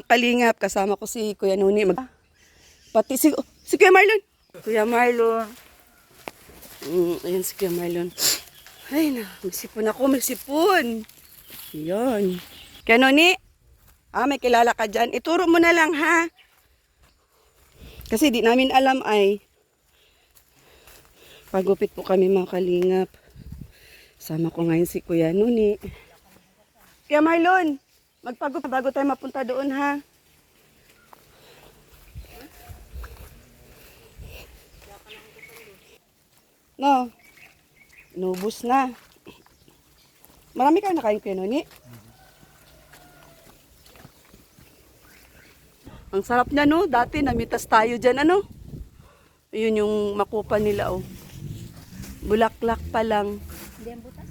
mga kalingap, kasama ko si Kuya Nuni. Pati si Kuya Marlon. Kuya Marlon. Ayan si Kuya Marlon. Ay na, magsipon ako, magsipon. Yan. Kuya Nuni, may kilala ka dyan. Ituro mo na lang ha. Kasi di namin alam ay pagupit po kami mga kalingap. Sama ko ngayon si Kuya Nuni. Kuya Marlon, magpagupit bago tayo mapunta doon ha. No, inubos na. Marami ka nakain Kuya Nuni? Ang sarap niya no, dati namitas tayo dyan ano. Yun yung makupa nila oh. Bulaklak pa lang. Diyan butas?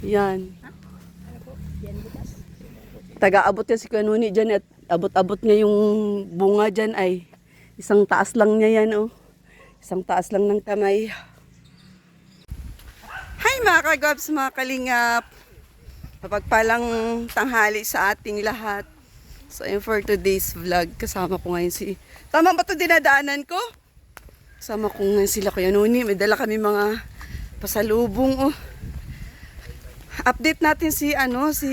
Yan. Ha? Ano po? Diyan butas? Taga-abot yan si Kuya Nuni dyan at abot-abot niya yung bunga dyan ay isang taas lang niya yan oh. Isang taas lang ng kamay. Hi mga kagabs, mga kalingap. Mapagpalang tanghali sa ating lahat. So yun for today's vlog. Kasama ko ngayon si... Tama ba ito dinadaanan ko? Kasama ko ngayon sila Kuya Nuni. May dala kami mga pasalubong oh. Update natin si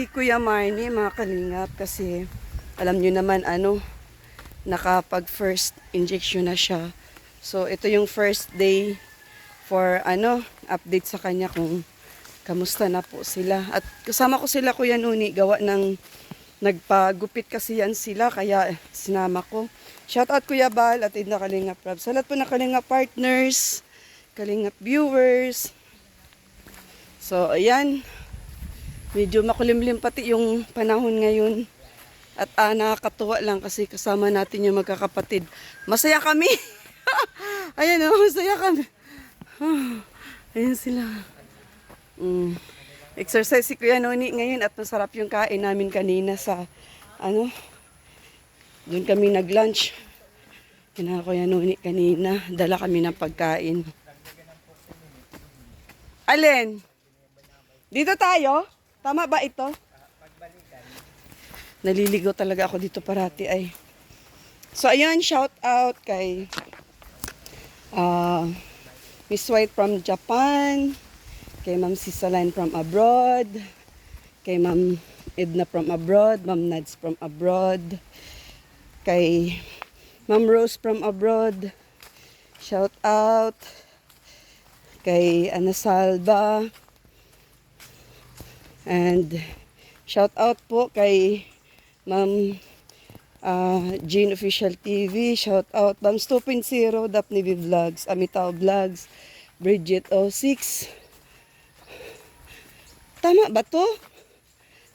Kuya Marnie mga kalingap. Kasi alam nyo naman nakapag first injection na siya. So ito yung first day for update sa kanya kung kamusta na po sila. At kasama ko sila Kuya Nuni, gawa ng nagpagupit kasi yan sila, kaya sinama ko. Shout out Kuya Bal at Edna Kalingap Rab. Sa lahat po ng Kalingap partners, Kalingap viewers. So ayan, medyo makulimlim pati yung panahon ngayon. At nakakatuwa lang kasi kasama natin yung magkakapatid. Masaya kami. Ayan masaya kami. Ayan sila. Exercise si Kuya Nuni ngayon at masarap yung kain namin kanina sa doon kami nag-lunch. Kina Kuya Nuni kanina, dala kami ng pagkain. Alin? Dito tayo? Tama ba ito? Naliligaw talaga ako dito parati ay. So ayun, shout out kay Miss White from Japan, kay Ma'am Sisaline from abroad, kay Ma'am Edna from abroad, Ma'am Nads from abroad, kay Ma'am Rose from abroad, shout out, kay Ana Salva, and shout out po kay Ma'am Jean Official TV, shout out Bams 2.0, Daphne V Vlogs, Amitaw Vlogs, Bridget 06. Tama ba to?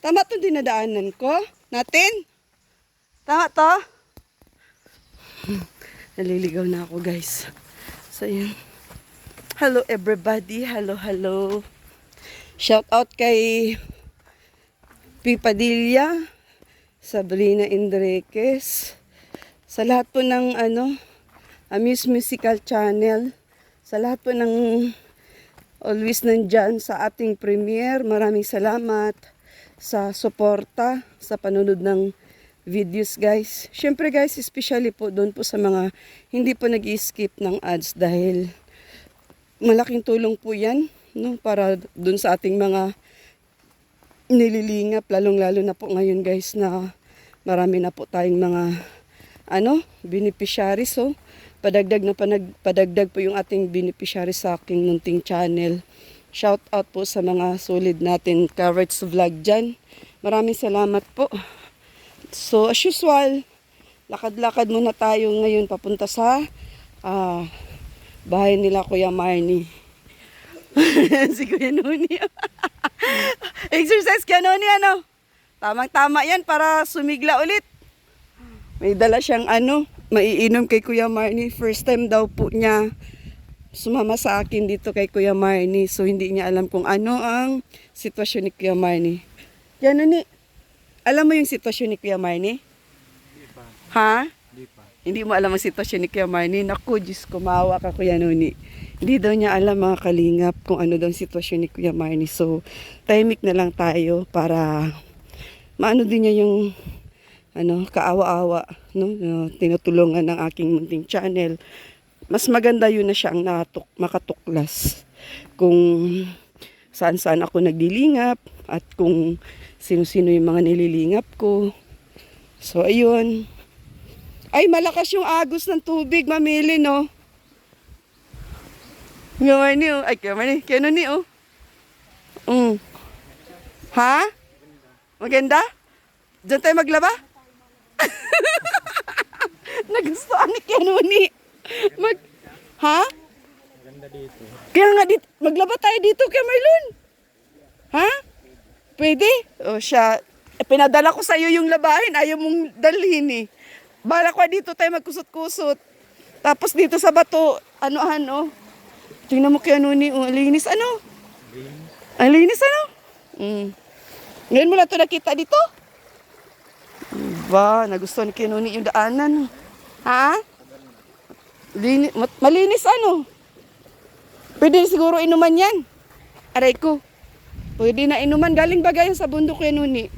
Tama to dinadaanan ko? Natin? Tama to? Naliligaw na ako guys. So yun. Hello everybody. Hello, hello. Shout out kay Pipadilla, Sabrina Enriquez, sa lahat po ng Amuse Musical Channel, sa lahat po ng always nandyan sa ating premiere. Maraming salamat sa suporta, sa panunod ng videos guys. Syempre guys, especially po doon po sa mga hindi po nag-skip ng ads dahil malaking tulong po yan para doon sa ating mga nililingap, lalong-lalo na po ngayon guys na marami na po tayong mga beneficiaries. So, padagdag po yung ating beneficiaries sa aking munting channel. Shout out po sa mga solid natin coverage vlog dyan. Maraming salamat po. So, as usual, lakad-lakad muna tayo ngayon papunta sa bahay nila Kuya Marnie. Si Kuya Nuni. Exercise Kuya Nuni Tamang-tama yan para sumigla ulit. May dala siyang maiinom kay Kuya Marnie. First time daw po niya sumama sa akin dito kay Kuya Marnie. So hindi niya alam kung ano ang sitwasyon ni Kuya Marnie. Kuya Nuni, alam mo yung sitwasyon ni Kuya Marnie? Hindi pa. Ha? Hindi pa. Hindi mo alam ang sitwasyon ni Kuya Marnie? Naku, Diyos ko, maawa ka Kuya Nuni. Hindi daw niya alam mga kalingap kung ano daw ang sitwasyon ni Kuya Marnie. So, tahimik na lang tayo para maano din niya yung kaawa-awa, no? Tinutulungan ng aking munting channel. Mas maganda yun na siya ang makatuklas kung saan-saan ako naglilingap at kung sino-sino yung mga nililingap ko. So, ayun. Ay, malakas yung agos ng tubig, mamili, no? Ngayon ni, oh. Ay, kaya ni, oh. Ha? Maganda? Diyan tayo maglaba? Nagustuhan ni Kianuni. Ha? Maganda dito. Kaya nga dito, maglaba tayo dito kay Marlon. Ha? Pwede? O siya, pinadala ko sa iyo yung labahin, ayaw mong dalhin eh. Bala ko dito tayo magkusot-kusot. Tapos dito sa bato, ano. Tingnan mo Kianuni, linis ano? Ang linis ano? Ngayon mo lang ito nakita dito? Ba, nagustuhan ni Kianuni yung daanan. Ha? Malinis ano? Pwede siguro inuman yan. Aray ko. Pwede na inuman. Galing ba gayon sa bundok Kianuni?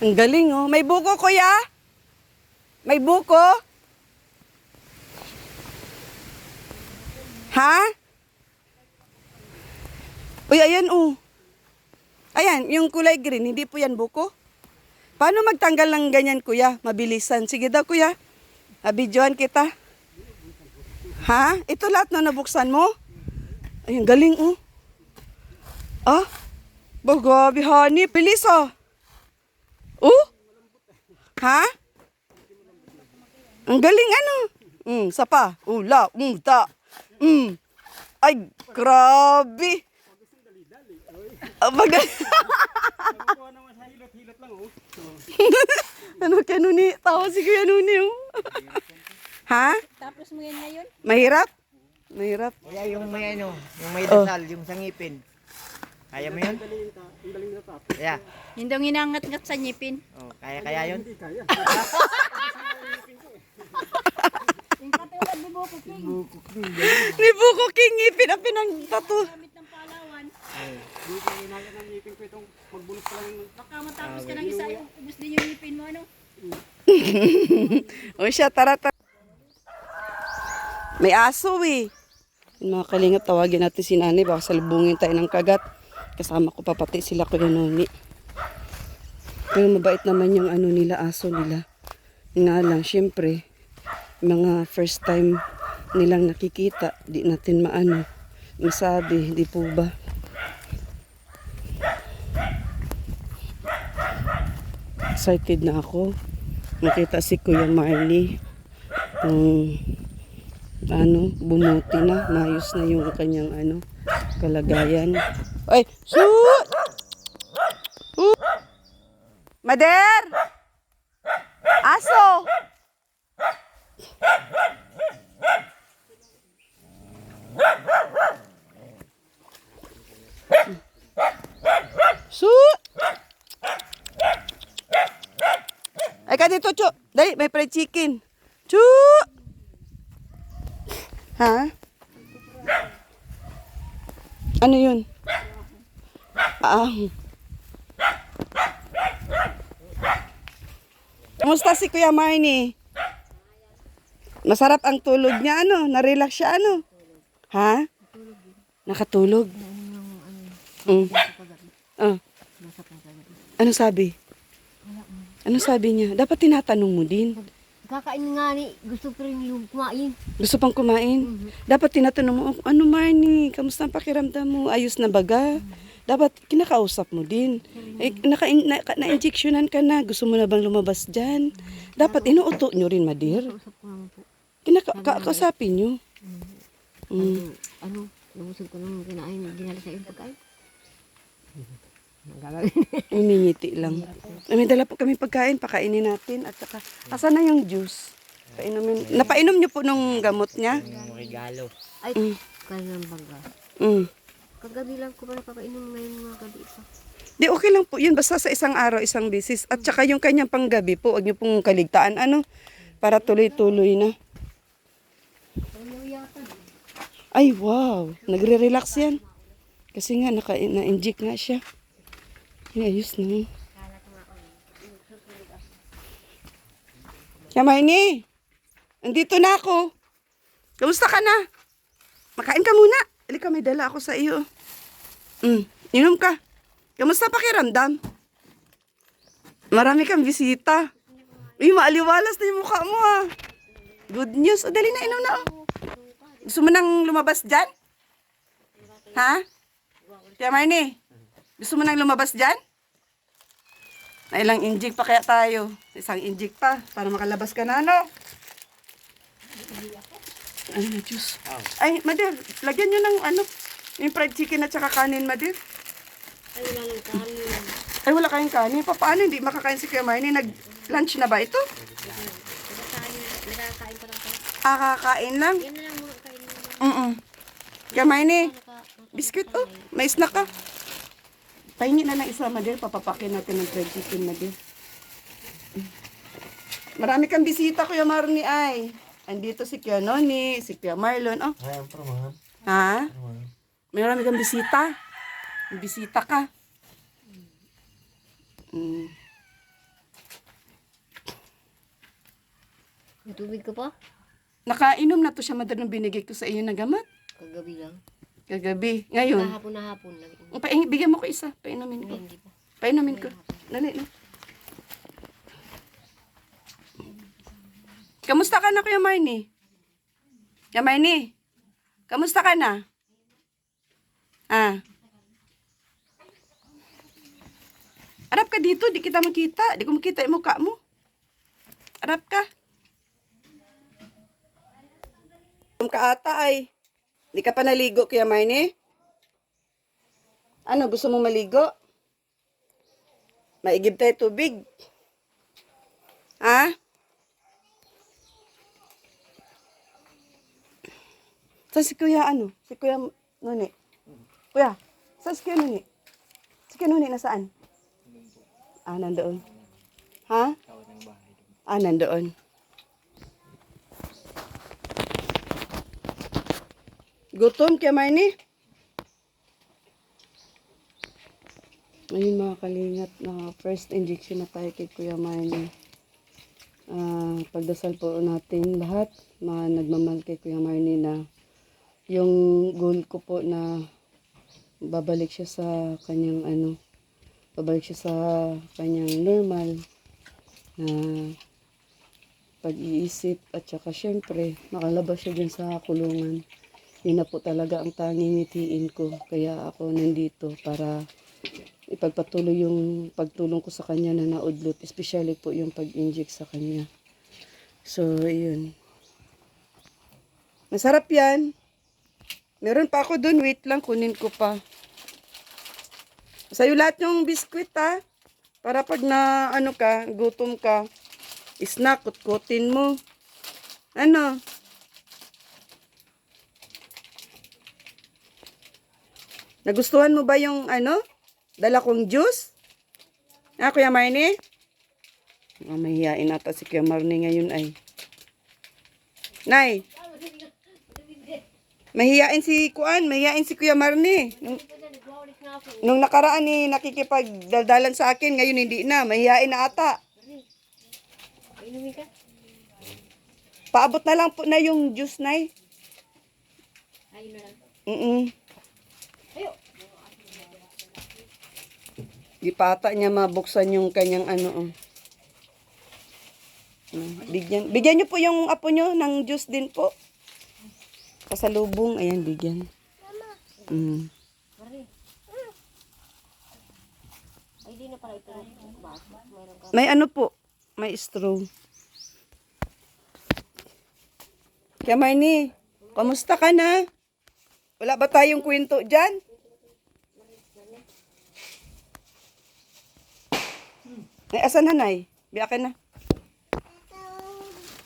Ang galing oh. May buko kuya? May buko? Ha? Uy, ayan oh. Ayan, yung kulay green, hindi po yan buko. Paano magtanggal ng ganyan, kuya? Mabilisan. Sige daw, kuya. Abidyohan kita. Ha? Ito lahat na nabuksan mo? Ayun, galing, oh. Ah? Bagabi, honey. Bilis, oh. Oh? Ha? Ang galing, ano? Sapa. Ula, ta. Ay, grabe. Kuha naman sa hilot-hilot lang oh. Ano kaya nuni? Tawa si Kuya Nuni. Oh. Ha? Tapos mo yan ngayon? Mahirap? Mahirap. Kaya yung may dasal, yung sa ngipin. Kaya mo yun? Kaya. Yung daw hinangat-ngat sa ngipin. Oh, kaya yun? Yung katulad ni Boko King. Ni Buko King ngipin ang pinangtato. Gamit ng Palawan. Dito hinagit ng ngipin ko itong magbulot pa lang. Baka matapos ka ng isa, ubus din yung ngipin mo, ano? O siya, tara. May aso eh. Yung mga kalingap, tawagin natin si nanay. Baka salubungin tayo ng kagat. Kasama ko pa pati sila Kuya Nuni. Pero mabait naman yung ano nila, aso nila. Nga lang, syempre, mga first time nilang nakikita. Di natin masabi, di po ba? Excited na ako. Nakita si Kuya Marley. Bumuti na. Maayos na yung kanyang kalagayan. Ay, shoot! Mader! Aso! Shoot! Ay ka dito, Chu. Dali, may fried chicken. Chu! Ha? Ano yun? Kumusta si Kuya Marnie? Masarap ang tulog niya, Na-relax siya, Ha? Nakatulog? Ano sabi? Ano sabi niya? Dapat tinatanong mo din. Kakain nga ni, gusto ko rin yung kumain. Gusto pang kumain? Dapat tinatanong mo, ano Marnie, kamusta ang pakiramdam mo? Ayos na baga? Dapat kinakausap mo din. Na-injectionan ka na, gusto mo na bang lumabas dyan? Dapat inuuto nyo rin, Madir. Usap ko naman po. Kausapin nyo. Nabusog ko nung kinain, dinala sa yung pagkain. Umingiti lang. May dala po kami pagkain, pakainin natin. At saka, asan na yung juice? Napainom nyo po nung gamot niya? Yung regalo. Ay, kaya ng baga. Kagabi lang ko pa napapainom ngayon mga gabi pa. Di okay lang po yun, basta sa isang araw, isang bisis. At saka yung kanyang panggabi po, huwag nyo pong kaligtaan, para tuloy-tuloy na. Ay, wow, nagre-relax yan. Kasi nga, na-inject nga siya. Ayos na. Hermione, andito na ako. Kamusta ka na? Makain ka muna. Halika, may dala ako sa iyo. Inom ka. Kamusta pakiramdam? Marami kang bisita. Uy, maaliwalas na yung mukha mo ah. Good news. O, dali na, inom na oh. Gusto mo nang lumabas dyan? Ha? Kaya Marnie, gusto mo nang lumabas dyan? Ay, ilang inject pa kaya tayo? Isang inject pa, para makalabas ka na, no? Ano na, juice? Ay, Madir, lagyan nyo ng ano, yung fried chicken at saka kanin, Madir. Ay, wala nang kanin. Ay, wala kayong kanin. Paano hindi makakain si Kuya Marnie? Nag-lunch na ba ito? Nagkakain pa lang tayo. Kakain lang. Yan na lang mga kain mo. Kuya Marnie, biscuit oh. May snack ka. Pahingi na ng isa, Madir. Papapakin natin ng fried chicken, Madir. Marami kang bisita, Kuya Marnie, ay. Andito si Kuya Noni, si Kuya Marlon. Oh. Ha? Marami kang bisita. May bisita ka. May tubig ka pa? Nakainom na to siya, Madir, nung binigay ko sa iyo na gamot. Kagabi lang. Kagabi. Ngayon. Kahapon na hapon lang. Bigyan mo ko isa. Painumin ko. Hindi pa. Painumin ko. Dali na. Kamusta ka na, Kuya Marnie? Kuya Marnie? Kamusta ka na? Arap ka dito. Di kita makita. Di ko makita yung mukha mo. Arap ka. Ka ata ay. Di ka pa naligo, Kuya Marnie? Ano, gusto mo maligo? Maigib tayo tubig. Ha? Sa si Kuya ano? Si Kuya Nuni. Kuya, sa si Kuya Nuni? Si Kuya Nuni nasaan? Nandoon. Ha? Nandoon. Gutom, Kuya Marnie? Ayun mga kalingap, na first injection na tayo kay Kuya Marnie. Pagdasal po natin lahat, mga nagmamahal kay Kuya Marnie na yung goal ko po na babalik siya sa kanyang babalik siya sa kanyang normal na pag-iisip at saka syempre makalabas siya dyan sa kulungan. Yun na po talaga ang tanging ngitiin ko. Kaya ako nandito para ipagpatuloy yung pagtulong ko sa kanya na naudlot. Especially po yung pag-inject sa kanya. So, yun. Masarap yan. Meron pa ako dun. Wait lang, kunin ko pa. Sa'yo lahat yung biskwit ha. Para pag na gutom ka, snack, kutkutin mo. Ano? Nagustuhan mo ba yung dala kong juice? Kuya Marnie? Mahihain ata si Kuya Marnie ngayon ay. Nay! Mahihain si Kuya Marnie. Nung nakaraan nakikipagdaldalan sa akin, ngayon hindi na. Mahihain na ata. Inumin ka? Paabot na lang po na yung juice, Nay. Ayun na lang. Di pa ata niya mabuksan yung kanyang Bigyan niyo po yung apo niyo ng juice din po. Pasalubong. Ayan, bigyan. Ay, di na pala ito. Mayroon ka. May po. May straw. Kaya Marnie, kamusta ka na? Wala ba tayong kwento dyan? Ay, asan na, Nay? Biya ka na.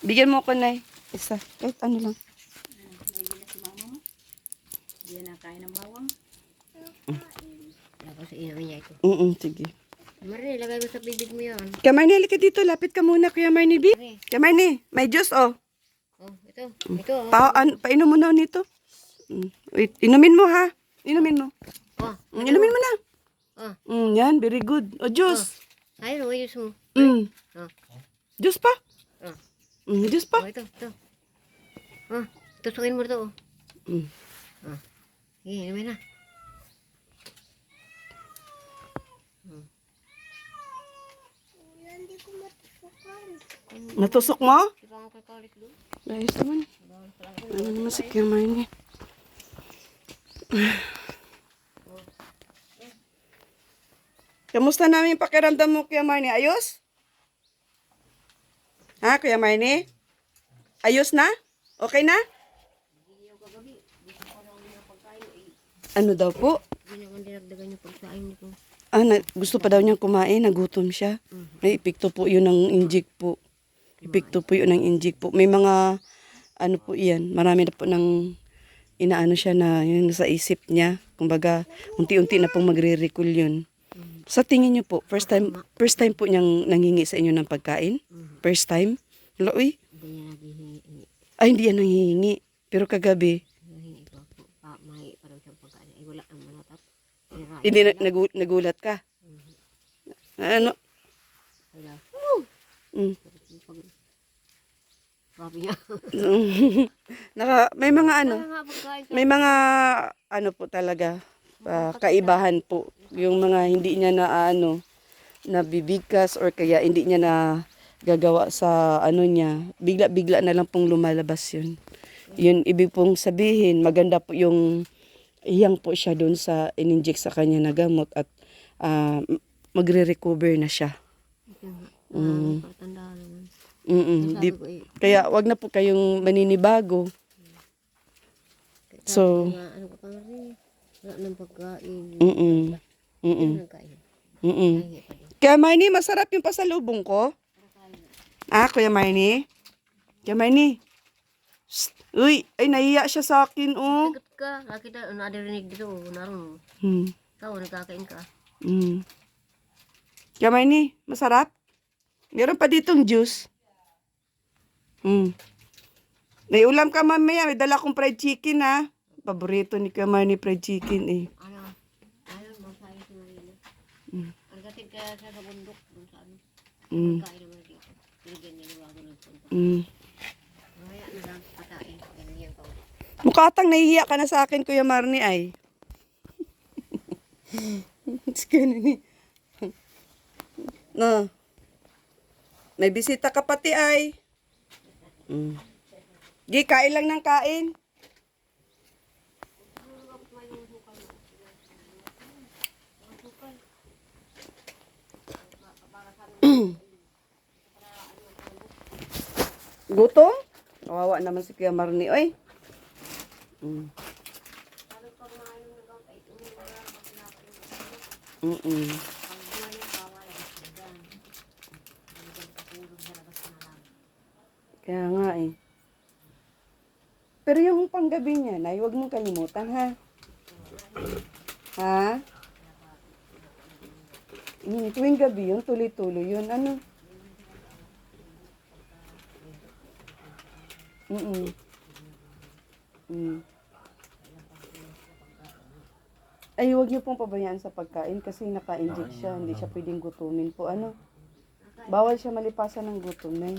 Bigyan mo ko, Nay. Isa. Kahit lang. Hindi na kain ng bawang. Tapos inumin niya ito. Sige. Marnie, lagay mo sa bibig mo yan. Kaya Marnie, halika dito. Lapit ka muna, Kuya Marnie B. Kaya Marnie, may juice, oh. Oh, ito. Ito, oh. Painom mo na nito. Wait, inumin mo, ha? Inumin mo. Oh, Inumin mo na. Ah. Yan, very good. O, juice. ayun, ayos mo. Ah. Juice pa. Ah. Juice pa. Oh, ito. Tusukin mo ito, oh. Mm. Sige, inumin na. Natusok mo? Di ba ako kakalit doon? Ayos naman. Ano naman si Kuya Marnie? Kamusta namin yung pakiramdam mo, Kuya Marnie? Ayos? Ha, Kuya Marnie? Ayos na? Okay na? Ano daw po? Hindi naman dinagdagan yung pagkain nito. Gusto pa daw niyang kumain, nagutom siya. May epekto po yun ng inject po. Epekto po yun ng inject po. May mga, ano po yan, marami na po ng inaano siya na yun sa isip niya. Kumbaga, unti-unti na pong magre-recall yun. Sa tingin niyo po, first time po niyang nangingi sa inyo ng pagkain? First time? Wala, uy. Hindi niya naghihingi. Ay, hindi yan nangihingi. Pero kagabi, Naghihingi ko po. May parang siyang pagkain. Ay, wala ang manatap. hindi nagulat ka. Ano? Wala. Mm. Sabi niya. May mga ano, Wala nga pagkain. may mga ano po talaga, kaibahan po. Yung mga hindi niya na ano, nabibigkas or kaya hindi niya na gagawa sa ano niya, bigla-bigla na lang pong lumalabas yun. Yun, ibig pong sabihin, maganda po yung hiyang po siya doon sa in-inject sa kanya na gamot at magre-recover na siya. Patanda naman. Di, kaya wag na po kayong maninibago. So, Ano ka pa rin? Wala nang pagkain. mm-mm. Hingi pa din. Kaya Marnie, masarap yung pasalubong ko. Kuya Marnie? Kuya Marnie? Shh. Uy, ay nahiya siya sa akin, oh. Sagot ka. Nakita, nadirinig dito. Naroon. Hmm. Ikaw, nagkakain ka. Kuya Marnie, masarap? Meron pa ditong juice. May ulam ka mamaya. May dala kong fried chicken, ha. Paborito ni Kuya Marnie fried chicken, eh. Ano? Ayaw mo sa iyo si Marina. Ang gatid ka sa bundok. Doon sa ano. Pagkain naman dito. Pinigyan niya yung wago ng punta. Mamaya na lang patayin. Ganyan ka. Mukhatang nahihiya ka na sa akin, Kuya Marnie, ay. No. May bisita ka pati, ay. Gi, kain lang ng kain. Gutom? Kawawa naman si Kuya Marnie, oy. Kaya nga eh. Pero yung panggabi niya, Nay, huwag mong kalimutan, ha? Ha? Tuwing gabi yun, tuloy-tuloy yun. Ano? Ay, huwag niyo pong pabayaan sa pagkain kasi naka-inject siya. Hindi siya pwedeng gutumin po. Ano? Bawal siya malipasan ng gutom, Nay.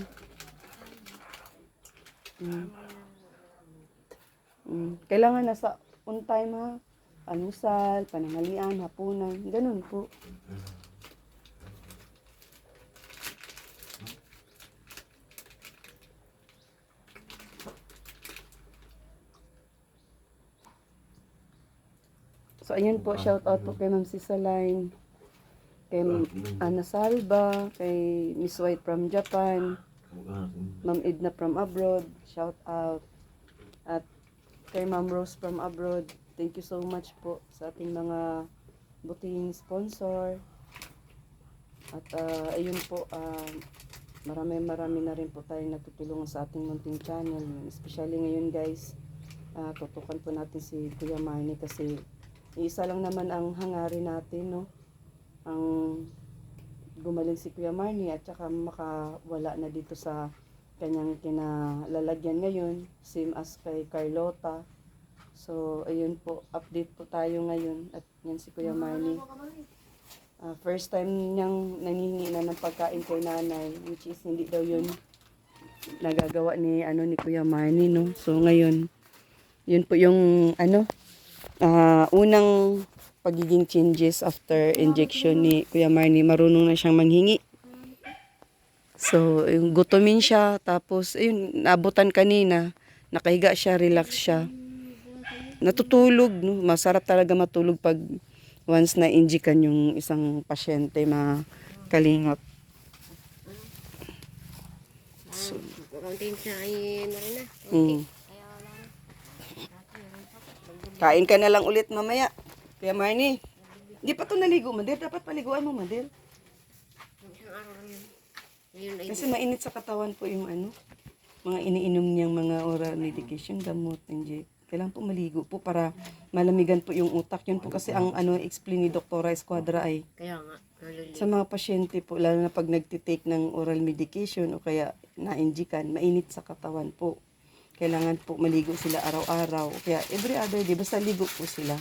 Kailangan nasa on time, ha? Almusal, pananghalian, hapunan, ganun po. So, ayan po, shout out po kay Ma'am Cisaline, kay Ana Salva, kay Miss White from Japan, Ma'am Edna from abroad, shout out. At kay Ma'am Rose from abroad, thank you so much po sa ating mga buting sponsor. At ayun po, marami na rin po tayong natutulungan sa ating munting channel. Especially ngayon guys, tutukan po natin si Kuya Marnie kasi isa lang naman ang hangarin natin, no? Ang gumaling si Kuya Marnie at saka makawala na dito sa kanyang kinalalagyan ngayon, same as kay Carlota. So, ayun po, update po tayo ngayon. At yan si Kuya Manny. First time niyang nangingi na ng pagkain kay nanay, which is hindi daw yun nagagawa ni ni Kuya Manny, no. So ngayon, yun po yung unang pagiging changes after injection ni Kuya Manny. Marunong na siyang manghingi. So, yung gutumin siya, tapos ayun, naabutan kanina, nakahiga siya, relax siya. Natutulog, no. Masarap talaga matulog pag once na injikan yung isang pasyente, mga kalingap. So, kaunting sa ay na rin na. Mm. Kaya wala na. Kain ka na lang ulit mamaya. Kuya Marnie, hindi pa to naligo, Madir. Dapat paliguan mo, Madir. Yung isang araw lang yun. Ngayon ay Kasi mainit sa katawan po yung mga iniinom niyang mga oral medication, gamot, inject. Kailangan po maligo po para malamigan po yung utak. Yun po kasi ang explain ni Dr. Esquadra ay kaya nga, nalulito. sa mga pasyente po, lalo na pag nagtitake ng oral medication o kaya na-injikan, mainit sa katawan po. Kailangan po maligo sila araw-araw. O kaya every other day, basta ligo po sila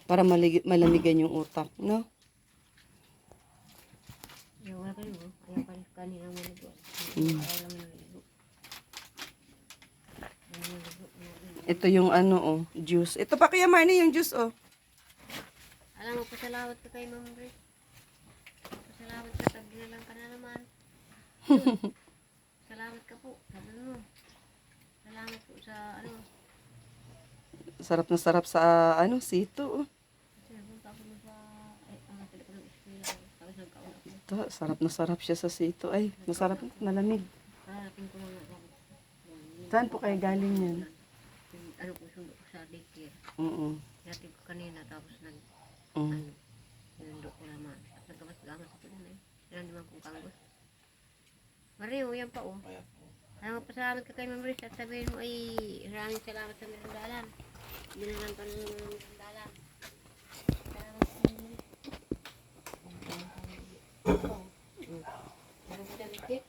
para malamigan yung utak, no? Ayaw wala kayo, no? Ayaw ka rin kanina maligo. Mm. Ayaw lang maligo. Ito yung juice. Ito pa Kuya Marnie yung juice, oh. Alam mo, pasalamat ka kay Ma'am Grace. Pasalamat ka, pag dinalang ka na naman. Salamat ka po. Sabi mo. Salamat po sa Sarap na sarap sa sito, oh. Kasi nagpunta ako sa, ang natin ko ng eskwela. Tapos nagkaon ako. Ito, sarap na sarap siya sa sito. Ay, masarap, malamig. Harapin ko lang ako. Saan po kayo galing yan? Ano po, sundo ko sa daycare. Oo. Natin ko kanina, tapos Mm. sinundo ko naman. At nagkamas-gamas ako din eh. Yan naman kong kanggos. Mario, yan pa oh. Alam mo, pasalamat ka kay Ma'am Riz at sabihin mo ay maraming salamat sa merendalan. Binalang ka ng merendalan. Salamat sa merendalan. Meron ko na biskit?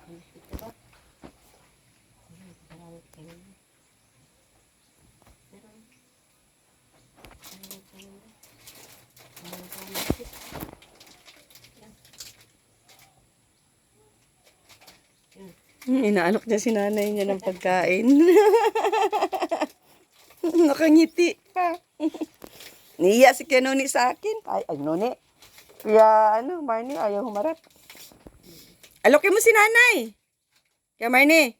May biskit ka ba? Salamat kay Ma'am Riz. Meron. Salamat kay Ma'am Riz. Meron ka ng biskit. Inaalok niya si nanay niya ng pagkain. Nakangiti pa. Niya si Kuya Noni sa akin. Ay, Noni. Kuya, Marnie, ayaw humarap. Alokin mo si nanay. Kuya Marnie.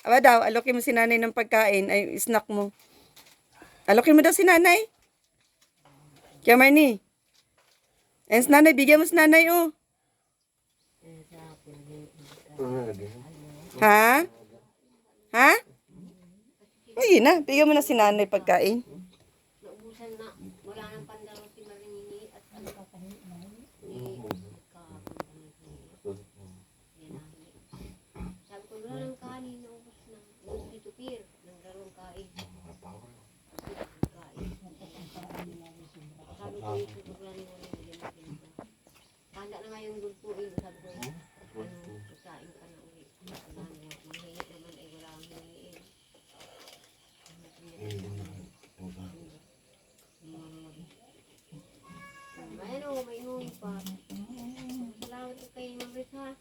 Aba daw, alokin mo si nanay ng pagkain. Ay, snack mo. Alokin mo daw si nanay. Kuya Marnie. Ayun si nanay, bigyan mo si nanay, oh. Ha? Ha? Hindi na. Bigyan mo na si nanay pagkain. Naubusan na. Wala nang pandalo si Marini at ano pa pa ni sabi ko, wala nang kanin. Naubos na. Ubus dito, Pir. Nang dalawang kain. Sabi ko, ito wala rin wala rin. Handa na nga yung gulpuin. Sabi ko, kasain ka na ulit. Manghihi naman ay wala ang hingiin. Ayan o, may inuwi pa. Salamat ka kay Ma'am Riz, ha?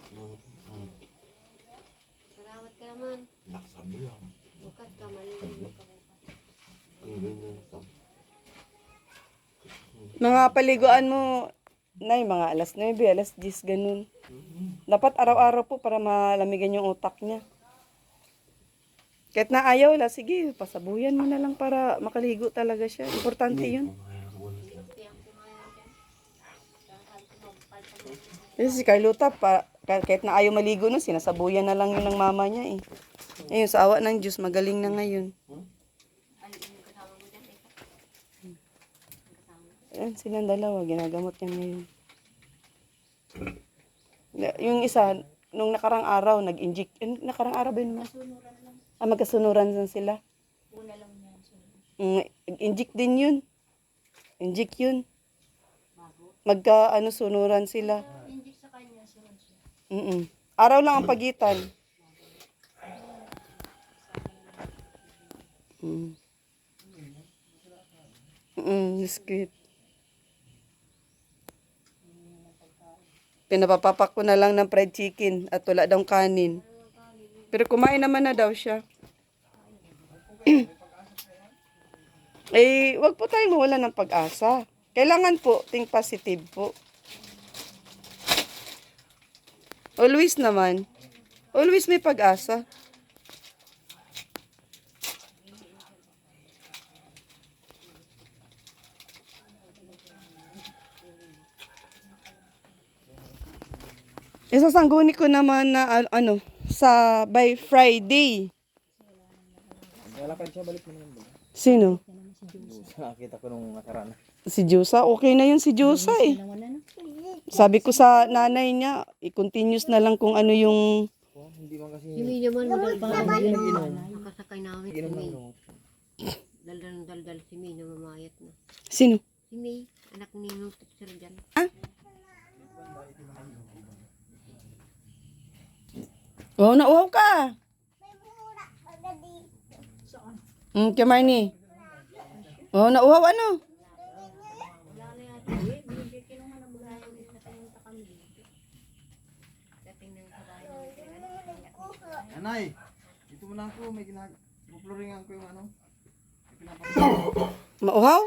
Salamat ka naman. Bukas ka, maliligo ka bukas. Mga paliguan mo, nay, mga alas 9, alas 10, ganun. Dapat araw-araw po para malamigan yung utak niya. Kahit na ayaw la, sige, pasabuyan mo na lang para makaligo talaga siya. Importante yun. Kasi si Carlota, kahit na ayaw maligo no, sinasabuyan na lang yun ng mama niya eh. Ayun, sa awa ng Diyos, magaling na ngayon. Ayan, silang dalawa, ginagamot niya ngayon. Yung isa, nung nakarang araw, nag-inject. Nakarang araw ba yun? Magkasunuran lang sila. Una lang yan. Inject din yun. Inject yun. Sunuran sila. Inject sa kanya, sunod siya. Araw lang ang pagitan. Mm. Biscuit. Pinapapapak ko na lang ng fried chicken at wala daw kanin. Pero kumain naman na daw siya. Eh, wag po tayong mawala ng pag-asa. Kailangan po, think positive po. Always naman. Always may pag-asa. Isasangguni ko naman na ano, sa by Friday. Lalakad siya, balik mo naman ba? Sino? Nakita ko nung nakaraan. Si Jusa? Okay na yun si Jusa eh. Sabi ko sa nanay niya, i-continuous na lang kung ano yung... Hindi man kasi Hindi naman madal nakasakay namin si inom May. ng gamot. Daldal si May na mamayat na. Sino? Si May, anak ni Nung teacher dyan. Oh, nauhaw ka. Kaya Marnie. Oh, nauhaw ano? Nanay, dito muna ako, may ginag-floringan ko yung ano. Mauhaw?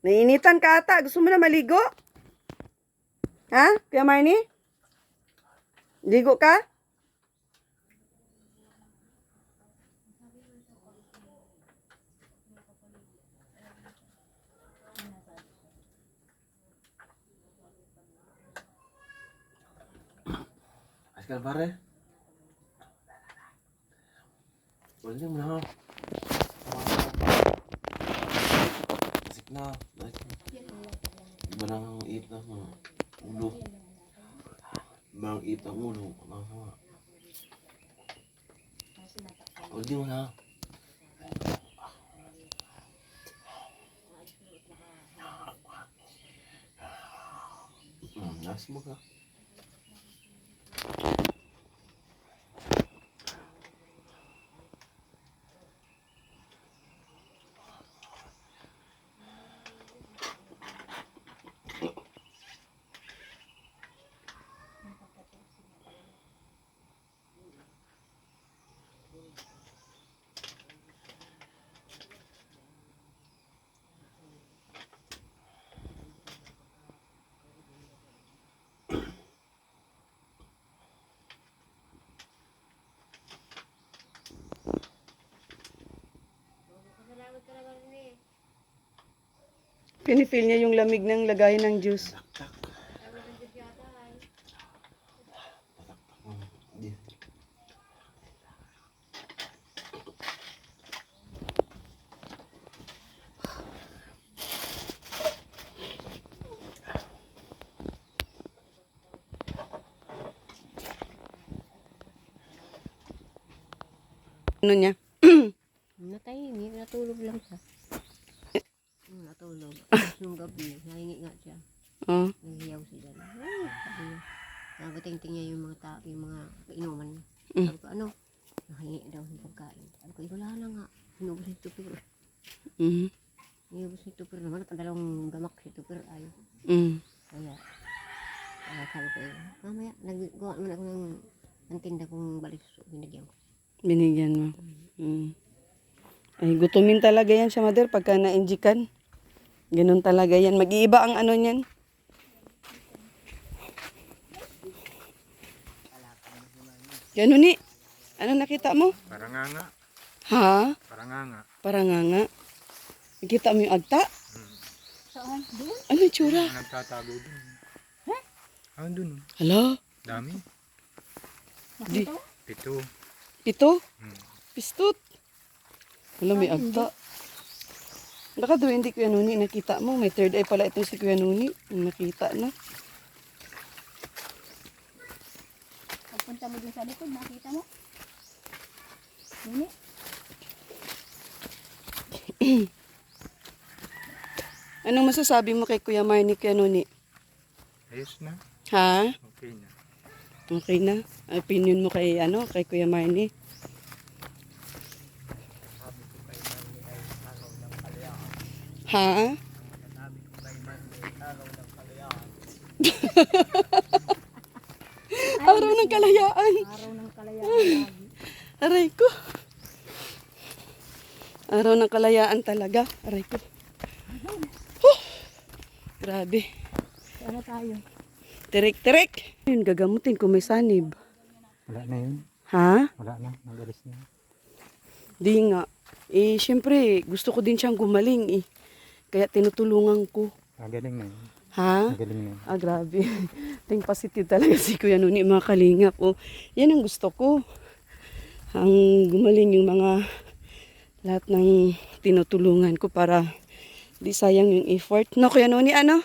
Nainitan ka ata. Gusto mo na maligo? Ha? Kuya Marnie? Ligo ka? Askal pare. Boleh mana? Asik na. Barang it na mga ulo. Barang it na ulo. Boleh mana? Nasi mo ka. Pinifeel niya yung lamig ng lagayan ng juice. Ano niya? Natahimik, natulog lang siya. Natulog. Yung gabi, nahingi nga siya. Oh. Naghiyaw siya dyan. Sabi niya, nagating-ting niya yung mga tao, yung mga inuman niya. Mm. Sabi ko, ano? Nahingi daw ng pagkain. Sabi ko, wala na nga. Inubos si Tupir. Mm. Inubos si Tupir naman. Nakadalawang gamak si Tupir ay. Kaya sabi ko, mamaya, naggawa naman ako ng tinda kong balis. Binigyan ko. Binigyan mo. Ay, gutumin talaga yan siya, mother, pagka na-injikan. Ganun talaga yan. Mag-iiba ang ano niyan. Ganun ni. Ano nakita mo? Paranganga. Ha? Paranganga. Paranganga. Nakita mo yung agta? Saan? Doon? Ano yung tsura? Nagtatago dun. Ah, dun. Hala? Dami. Di. Pito. Pito? Pistot. Wala, may agta. Baka doon hindi Kuya Nuni nakita mo. May third eye pala ito si Kuya Nuni. Nakita na. Pagpunta mo dun sa likod, nakita mo? Nini? Anong masasabi mo kay Kuya Marnie, Kuya Nuni? Ayos na. Ha? Okay na. Okay na? Opinion mo kay, kay Kuya Marnie? Ha? Araw ng kalayaan. Araw ng kalayaan lagi. Aray ko. Araw ng kalayaan talaga. Aray ko. Huh! Grabe. Ano tayo? Tirik-tirik. Yun, gagamutin kung may sanib. Wala na yun. Ha? Wala na. Nagalis na. Di nga. Eh, syempre, gusto ko din siyang gumaling eh. Kaya tinutulungan ko. Galing na yun. Ha? Galing na yun. Ah, grabe. Think positive talaga si Kuya Nuni, mga kalingap. Oh, yan ang gusto ko. Ang gumaling yung mga lahat ng tinutulungan ko para di sayang yung effort. No, Kuya Nuni, ano?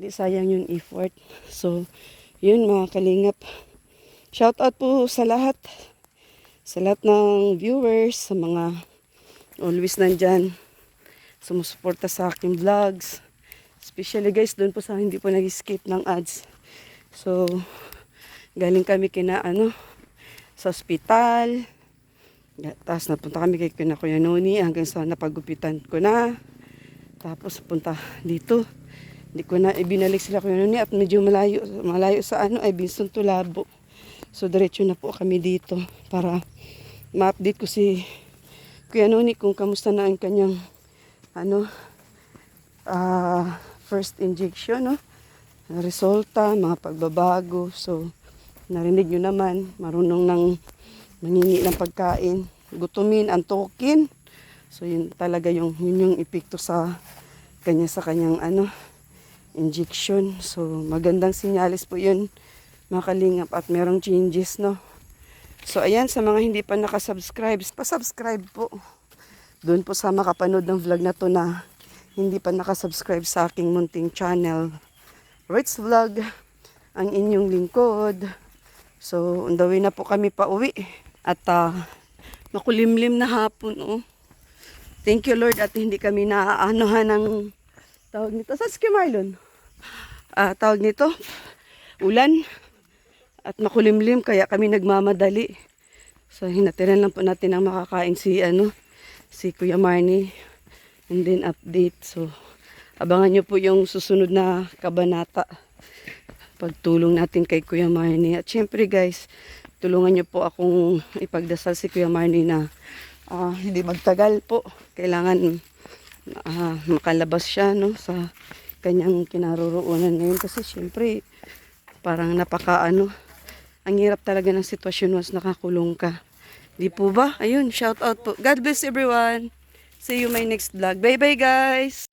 Di sayang yung effort. So, yun mga kalingap. Shout out po sa lahat. Sa lahat ng viewers, sa mga always nandyan. Sumusuporta sa aking vlogs. Especially guys, doon po sa hindi po nag-skip ng ads. So, galing kami kina sa ospital. Tapos napunta kami kay Kuya Noni hanggang sa napagupitan ko na. Tapos punta dito. Hindi ko na ibinalik sila Kuya Noni at medyo malayo sa ay Binson Tulabo. So, diretso na po kami dito para ma-update ko si Kuya Noni kung kamusta na ang kanyang first injection, no? Resulta, mga pagbabago. So, narinig nyo naman, marunong nang mangingi ng pagkain, gutumin, antukin. So, yun talaga yun yung epekto sa kanyang injection. So, magandang sinyalis po yun, mga kalingap, at merong changes, no? So, ayan, sa mga hindi pa nakasubscribe, pa-subscribe po. Doon po sa makapanood ng vlog na to na hindi pa nakasubscribe sa aking munting channel, Ritz Vlog, ang inyong lingkod. So, on the way na po kami pa uwi. At makulimlim na hapon. Oh. Thank you Lord at hindi kami naaanuhan ng tawag nito. Sa Marlon? Tawag nito, ulan. At makulimlim kaya kami nagmamadali. So, hinatiran lang po natin ang makakain si Kuya Marnie. And then update. So, abangan nyo po yung susunod na kabanata. Pagtulong natin kay Kuya Marnie. At syempre guys, tulungan nyo po akong ipagdasal si Kuya Marnie na hindi magtagal po. Kailangan makalabas siya sa kanyang kinaroroonan ngayon. Kasi syempre, parang ang hirap talaga ng sitwasyon once nakakulong ka. Di po ba? Ayun, shout out po. God bless everyone. See you my next vlog. Bye bye guys!